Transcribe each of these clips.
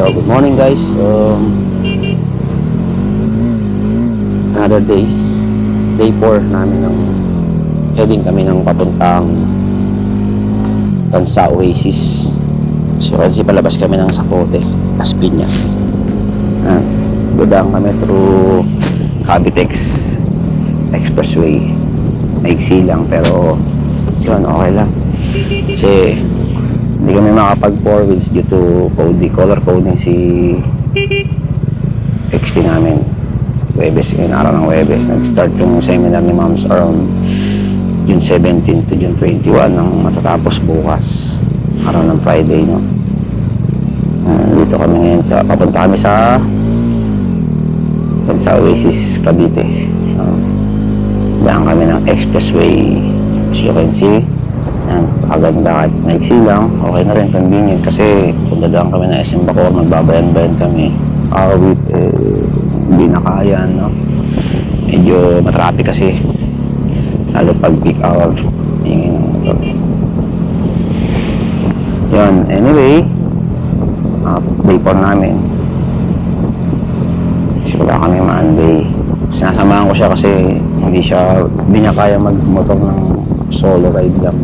So, good morning guys. Another day. Day 4 namin ng heading kami ng papuntang Tansa Oasis. So, kasi palabas kami ng Sacote, Las Piñas. Dadaan kami through Cavitex Expressway. Maiksi lang pero yun, okay lang. Kasi hindi kami makapag 4 wheels due to color coding si XP namin. Webes, yung araw ng Webes. Nag-start yung seminar ni Moms around June 17 to June 21 nang matatapos bukas. Araw ng Friday, no? Dito kami ngayon sa, papunta kami sa Oasis, Cavite. Daan kami ng expressway. As you can see, kaganda kahit maiksi lang, okay na rin, convenient kasi kung dadaan kami na SM Bacoor, magbabayan-bayan kami awit, hindi na kaya, no? Medyo matraffic kasi lalo pag peak hour yun. Anyway, day 4 namin, wala kami Monday. Sinasamahan ko siya kasi hindi niya kaya magmotor ng solo ride lang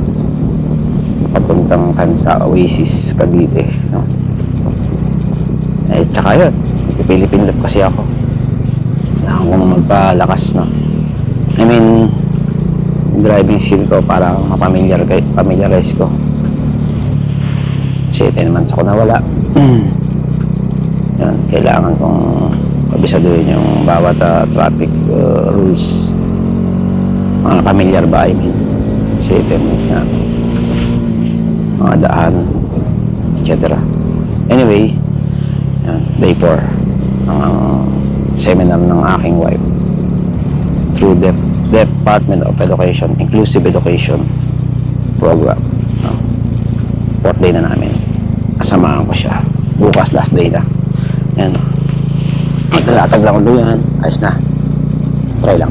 papuntang Tansa Oasis, Cavite, no? Tsaka yun, Philippine lap kasi ako. Kailangan ko magpalakas, no? I mean, driving skill ko para familiarize ko. Kasi 10 months ako nawala. Yan, kailangan kong kabisaduhin yung bawat traffic rules. Mga familiar ba, I mean. Kasi 10 months na mga daan, etc. Anyway, yan, day 4 ang seminar ng aking wife through the Department of Education Inclusive Education Program, no? 4th day na namin. Kasamahan ko siya. Bukas last day na. Yan, maglalatag lang ulo yan. Ayos na, try lang.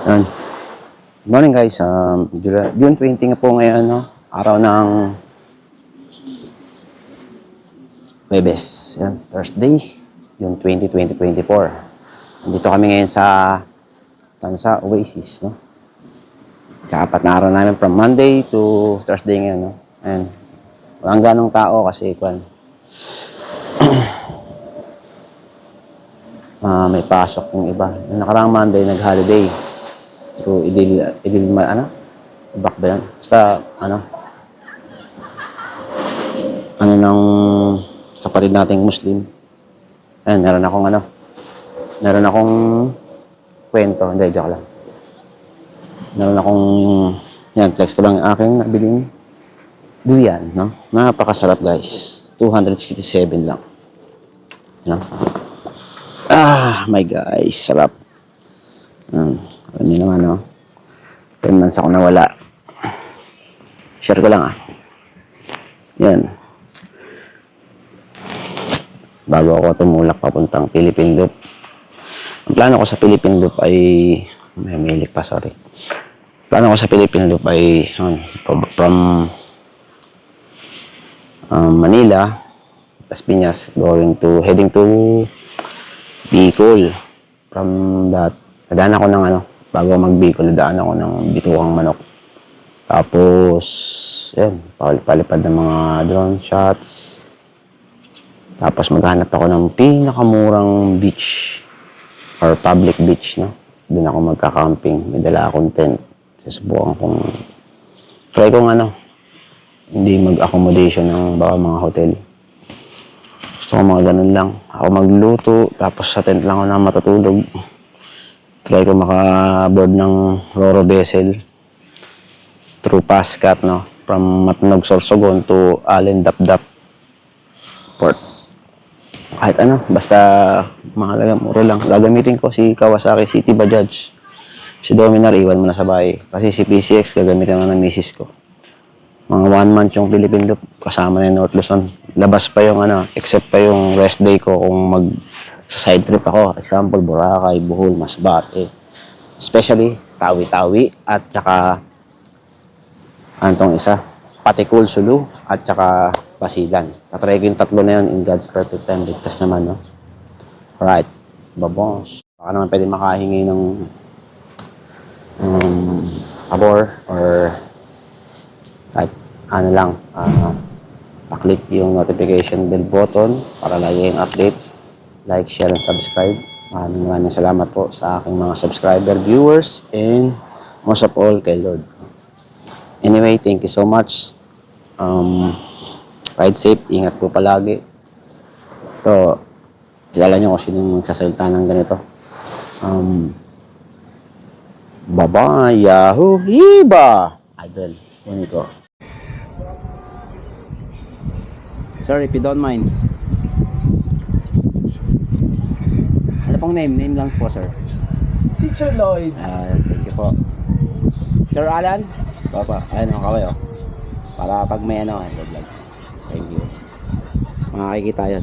Yan. Good morning guys. June 20 nga po ngayon, no? Araw ng Huwebes. Yan, Thursday, June 20, 2024. Nandito kami ngayon sa Tansa Oasis, no? Kaapat na araw namin from Monday to Thursday ngayon, no? And walang ganong tao kasi may pasok yung iba. Yung nakaraang Monday, nag-holiday. Through Ibak ba yan? Basta, ng kapatid nating Muslim. Ayan, meron akong kwento. Hindi, joke lang. Yan, flex ko lang yung aking nabiling durian, no? Napakasarap, guys. 267 lang. No? My guys, sarap. Ano naman, no? 10 months ako nawala. Share ko lang, Yan. Bago ako tumulak papuntang Philippine Loop. Ang plano ko sa Philippine Loop ay... May pa, sorry. Plano ko sa Philippine Loop ay from Manila, Las Piñas, heading to Bicol. From that, nadaan ako ng bago mag-Bicol, nadaan ako ng bituang manok. Tapos, yan, palipad ng mga drone shots. Tapos maghanap ako ng pinakamurang beach or public beach, no? Doon ako magka-camping. May dala akong tent. Susubukan kong try kong hindi mag-accommodation ng baka mga hotel. Gusto ko mga ganun lang. Ako magluto, tapos sa tent lang ako na matutulog. Try ko maka-board ng Roro vessel through Pascat, no? From Matunog, Sorsogon to Allen Dapdap Port. Kahit basta mahalaga, muro lang. Gagamitin ko si Kawasaki City Bajaj. Si Dominar, iwan mo na sa bahay. Kasi si PCX, gagamitin na ng misis ko. Mga 1 month yung Philippine Loop, kasama na yung North Luzon. Labas pa yung except pa yung rest day ko kung sa side trip ako. Example, Boracay, Bohol, Masbate. Especially, Tawi-Tawi at saka isa, Patikul, Sulu at saka Basilan. Tatry ko yung tatlo na yun in God's perfect time. Ligtas naman, no? Alright. Babons. Baka naman pwede makahingi ng pabor or kahit pa-click yung notification bell button para lagi yung update. Like, share, and subscribe. Maraming salamat po sa aking mga subscriber, viewers, and most of all, kay Lord. Anyway, thank you so much. Ride safe, ingat po palagi. Ito, kilala nyo kung sinong magsasalita ng ganito. Baba, Yahoo, Iba! Idol, kunin ko. Sir, if you don't mind. Ano pong name? Name lang po, sir. Teacher Lloyd. Thank you po. Sir Alan? Papa, ayun ang kaway, para pag may vlog. Thank you. Makakikita yun.